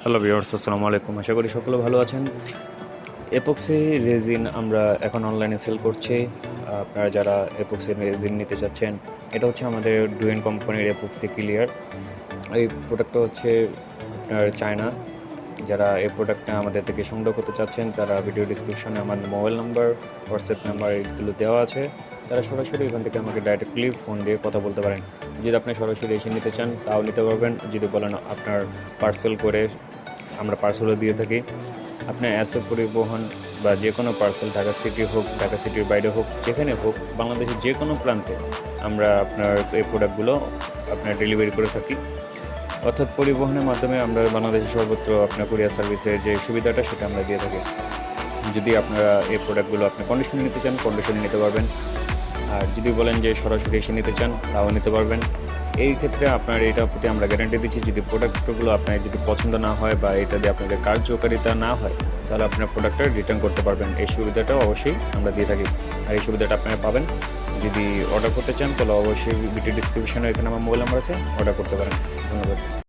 Hello viewers, আসসালামু আলাইকুম। আশা করি সকলে ভালো আছেন। এপক্সি রেজিন আমরা এখন অনলাইনে সেল করছি। আপনারা যারা এপক্সি রেজিন নিতে চাচ্ছেন, এটা হচ্ছে আমাদের ডুয়েন কোম্পানির এপক্সি ক্লিয়ার। এই প্রোডাক্টটা হচ্ছে আপনার চায়না। যারা এই প্রোডাক্টটা আমাদের থেকে সংগ্রহ করতে চাচ্ছেন, তারা ভিডিও ডিসক্রিপশনে আমার মোবাইল নাম্বার, হোয়াটসঅ্যাপ নাম্বার এগুলো দেওয়া আছে। তারা সরাসরি এখান থেকে আমাকে ডাইরেক্টলি ফোন দিয়ে কথা বলতে পারেন। যদি আপনি সরাসরি এসে নিতে চান তাও নিতে পারবেন। যদি বলেন আপনার পার্সেল করে, আমরা পার্সেলও দিয়ে থাকি। আপনার অ্যাসে পরিবহন বা যে কোনো পার্সেল, ঢাকা সিটি হোক, ঢাকা সিটির বাইরে হোক, যেখানে হোক, বাংলাদেশের যে কোনো প্রান্তে আমরা আপনার এই প্রোডাক্টগুলো আপনার ডেলিভারি করে থাকি। অর্থাৎ পরিবহনের মাধ্যমে আমরা বাংলাদেশের সর্বত্র আপনার কুরিয়ার সার্ভিসের যে সুবিধাটা সেটা আমরা দিয়ে থাকি। যদি আপনারা এই প্রোডাক্টগুলো আপনি কন্ডিশনে নিতে চান, কন্ডিশনে নিতে পারবেন। আর যদি বলেন যে সরাসরি এসে নিতে চান, তাও নিতে পারবেন। এই ক্ষেত্রে আপনার এটার প্রতি আমরা গ্যারান্টি দিচ্ছি, যদি প্রোডাক্টগুলো আপনার যদি পছন্দ না হয় বা এটা দিয়ে আপনাদের কার্যকারিতা না হয়, তাহলে আপনার প্রোডাক্টটা রিটার্ন করতে পারবেন। এই সুবিধাটাও অবশ্যই আমরা দিয়ে থাকি। আর এই সুবিধাটা আপনারা পাবেন। যদি অর্ডার করতে চান তাহলে অবশ্যই ভিডিও ডিসক্রিপশনে এখানে আমার মোবাইল নাম্বার আছে, অর্ডার করতে পারেন। ধন্যবাদ।